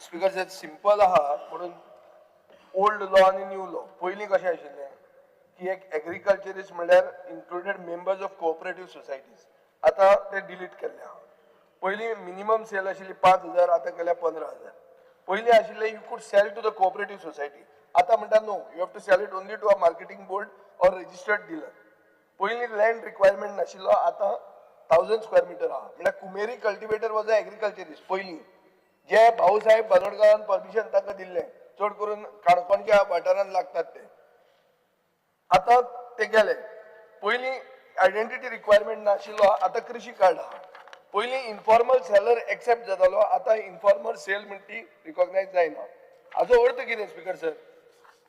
Speaker साहेब simple आहा म्हणून old law आणि न्यू लॉ पयलीं कशें आशिल्लें की एक एग्रीकल्चरिस्ट म्हणल्यार included members of cooperative societies आतां ते डिलीट केल्ले आहा. पयलीं मिनिमम सेल आशिल्ली 5,000 आतां केल्या 15,000. पयलीं आशिल्ले you could sell to the cooperative society आतां म्हणटा no you have to sell it only to a marketing board or registered dealer. पयलीं लँड रिक्वायरमेंट नाशिल्लो आतां 1000 स्क्वेअर मिटर आहा म्हणल्यार कुमेरी कल्टिवेटर वॉज अ एग्रीकल्चरिस्ट पयलीं जे भाऊसाहेब बांदोडकरान परमिशन ताका दिल्लें चड करून काणकोणच्या वाठारांत लागतात ते आतां ते गेले. पयलीं आयडेंटिटी रिक्वायरमेंट नाशिल्लो आतां कृषी कार्ड आहा. पयलीं इन्फॉर्मल सेलर एक्सेप्ट जातालो आतां इन्फॉर्मल सेल म्हणटा ती रिकॉग्नायज जायना. हाचो अर्थ कितें speaker sir?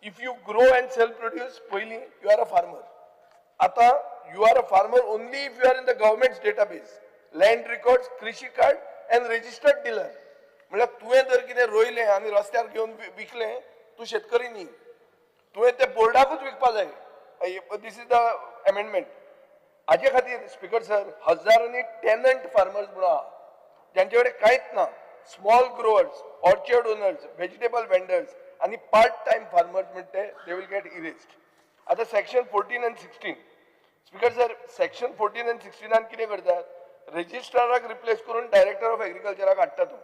If you grow and sell produce पयलीं यू आर अ फार्मर. आतां you are a farmer only if you are in the government database land records कृषी कार्ड अँड रजिस्टर्ड डीलर. म्हणल्यार तुवें जर कितें रोयलें आनी रस्त्यार घेवन विकलें तूं शेतकरी न्ही. तुवें तें बोर्डाकूच विकपा जाय. This is the amendment. हाजे खातीर स्पीकर सर हजारांनी टेनंट फार्मर्स म्हणून आहा ज्यांचे कडेन कांयच ना. Small growers, orchard owners, vegetable vendors आनी पार्ट टायम फार्मर्स म्हणटे दे विल गेट इरेस्ड. आतां सेक्शन 14 आनी 16 स्पीकर सर सेक्शन 14 आनी 16 कितें करतात? रजिस्ट्राराक रिप्लेस करून डायरेक्टर ऑफ एग्रीकल्चराक हाडटा तूं.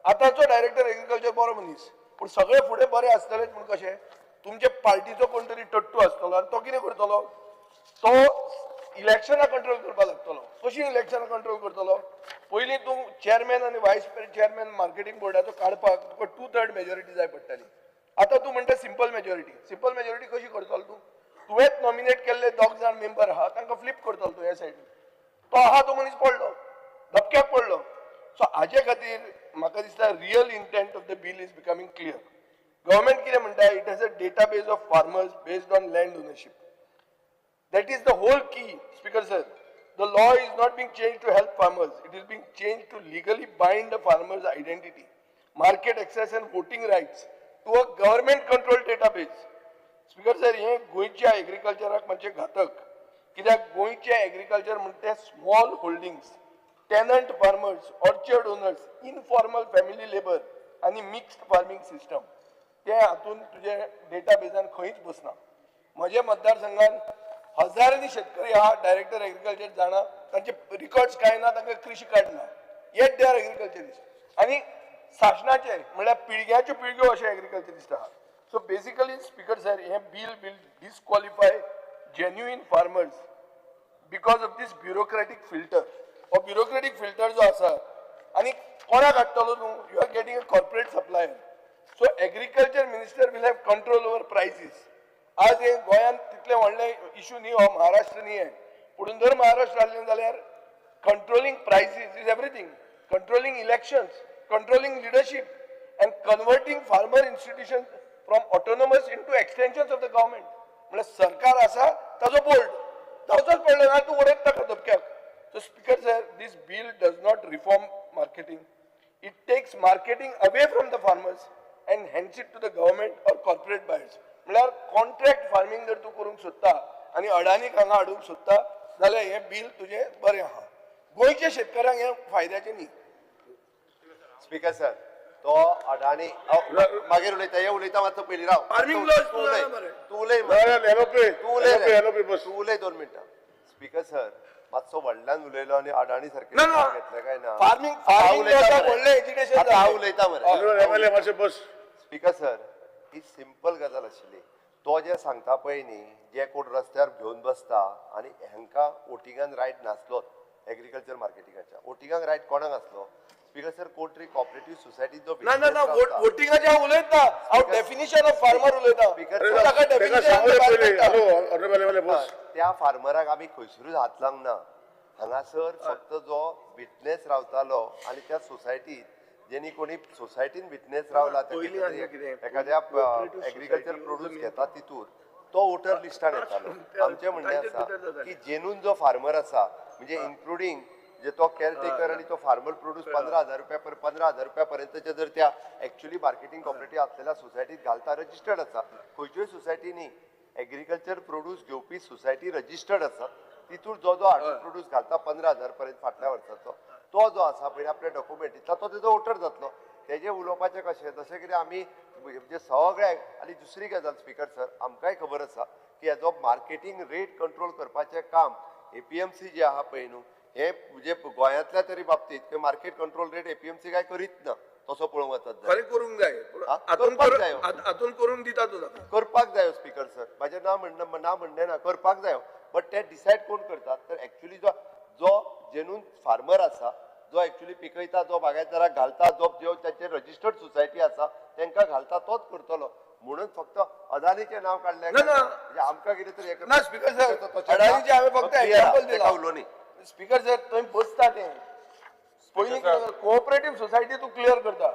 आतांचो डायरेक्टर एग्रीकल्चर बरो मनीस पूण सगळे फुडें बरे आसतलेच म्हूण कशें? तुमचे पार्टीचो कोण तरी टट्टू आसतलो आनी तो कितें करतलो? तो इलेक्शनां कंट्रोल करपाक लागतलो. कशी इलेक्शनां कंट्रोल करतलो? पयलीं तूं चेअरमॅन आनी वायस चेअरमॅन मार्केटिंग बोर्डाचो काडपाक तुका 2/3 मेजॉरिटी जाय पडटाली. आतां तूं म्हणटा सिंपल मेजॉरिटी. सिंपल मेजॉरिटी कशी करतलो तूं? तुवेंच नॉमिनेट केल्ले 2 जाण मेंबर आहा तांकां फ्लिप करतलो तूं ह्या सायडीन. तो आहा तो मनीस पडलो धपक्याक पडलो. सो हाजे खातीर म्हाका दिसता real intent of the bill is becoming clear. Government कितें म्हणटा? It has a database of farmers based on land ownership. That is the whole key, Speaker sir. The law is not being changed to help farmers. It is being changed to legally bind the farmer's identity, market access and voting rights to a government-controlled database. Speaker sir, हे गोयच्या एग्रीकल्चराक म्हणजे घातक. कित्याक गोयचे agriculture म्हणते small holdings, tenant farmers, orchard owners, informal family labour आणि mixed farming system. ते हातून तुझे डेटाबेजान खंयच बसना. म्हज्या मतदारसंघात हजारांनी शेतकरी आहा डायरेक्टर एग्रीकल्चर जाणा तांचे रिकॉर्ड्स काय ना तांकां कृषी कार्ड ना येट दे आर एग्रीकल्चरिस्ट आनी शासनाचे म्हणल्यार पिळग्याच्यो पिळग्यो अशे एग्रीकल्चरिस्ट आहा. सो बेसिकली स्पीकर सर हे bill will disqualify genuine farmers because of this bureaucratic filter. हो ब्युरोक्रेटीक फिल्टर जो आसा आनी कोणाक हाडटलो तूं? You are getting a corporate supplier. So agriculture minister will have control over prices. आज हे गोंयांत तितले व्हडले इश्यू न्ही हो महाराष्ट्र न्ही. पुढून जर महाराष्ट्र जाल्लें जाल्यार controlling prices is everything. Controlling elections, controlling leadership and converting farmer institution from autonomous into extensions of the government. म्हणजे सरकार आसा ताजो बोर्ड जावचोच पडलो ना तूं उडयत ताका धपक्याक. So speaker sir this bill does not reform marketing. It takes marketing away from the farmers and hands it to the government or corporate buyers. म्हणल्यार कॉन्ट्रॅक्ट फार्मिंग जर तूं करूंक सोदता आनी अडानीक हांगा हाडूंक सोदता जाल्यार हें बिल तुजें बरें आहा. गोंयच्या शेतकऱ्यांक हें फायद्याचें न्ही. स्पीकर सर तो अडाणी मागीर उलयता हे उलयता मातसो पयलीं राव. फार्मिंग तूं उलय 2 मिनटां. स्पीकर सर मातसो व्हडल्यान उलयलो आनी अडाणी सारकें घेतलें काय ना. फार्मिंग व्हडलें एज्युकेशन हांव उलयता मरे. बस स्पीकर सर ही सिंपल गजाल आशिल्ली. तो जे सांगता पळय न्ही जे कोण रस्त्यार घेवन बसता आनी हांकां वोटिंगान रायट नासलो एग्रीकल्चर मार्केटिंगाच्या. वोटिंगाक रायट कोणाक आसलो? स्पीकर सर कोण तरी कॉपरेटिव्ह सोसायटीचो ना वोटिंगाचें हांव उलयता. हांव डेफिनिशन ऑफ फार्मर उलयता. त्या फार्मराक आमी खंयसरूच हात लावंक ना. हांगासर फक्त जो विटनेस रावतालो आनी त्या सोसायटीत जेणी कोणी सोसायटीन विटनेस रावला एखाद्या एग्रीकल्चर प्रोड्यूस घेता तितूर तो वोटर लिस्टान येतालो. आमचें म्हणणें आसा की जेनून जो फार्मर आसा म्हणजे इन्क्लुडींग जे तो केअरटेकर आनी तो फार्मर प्रोड्यूस 15,000 रुपया पर्यंतचे जर त्या एक्च्युअली मार्केटिंग कॉपरेटिव्ह आसलेल्या सोसायटीत घालता रजिस्टर्ड आसा. खंयच्योय सोसायटीनी एग्रीकल्चर प्रोड्यूस घेवपी सोसायटी रजिस्टर्ड आसा तितूर जो हाडून प्रोड्यूस घालता 15,000 पर्यंत फाटल्या वर्साचो तो जो आसा पळय आपले डॉक्युमेंट दिता तो तेजो वोटर जातलो. तेजे उलोवपाचें कशें जशें कितें आमी म्हणजे सगळ्याक आनी दुसरी गजाल स्पीकर सर आमकांय खबर आसा की हेजो मार्केटींग रेट कंट्रोल करपाचें काम एपीएमसी जे आहा पळय न्हू हे म्हणजे गोंयांतल्या तरी बाबतींत मार्केट कंट्रोल रेट एपीएमसी काय करीत ना तसो पळोवंक वचत जाल्यार. खरें करूंक जाय पूण हा, हातून करपाक जायो. हातून करून दिता तूं ताका करपाक जायो स्पीकर सर म्हाजें ना म्हणणें ना करपाक जायो बट ते डिसायड कोण करतात तर एक्चुअली जो जेन्यून फार्मर आसा जो एक्चुअली पिकयता जो बागायतदाराक घालता जो ताचे रजिस्टर्ड सोसायटी आसा तांकां घालता तोच करतलो म्हणून फक्त अदानीचें नांव काडलें ना, ना. म्हणजे आमकां कितें तरी हें ना स्पीकर सर तशें अडानीचे हांवें फक्त clear एग्जांपल आहा, ताका उलोवं न्ही. दिला स्पीकर सर थंय बसता तें पयलीं कोऑपरेटीव सोसायटी तूं क्लियर करता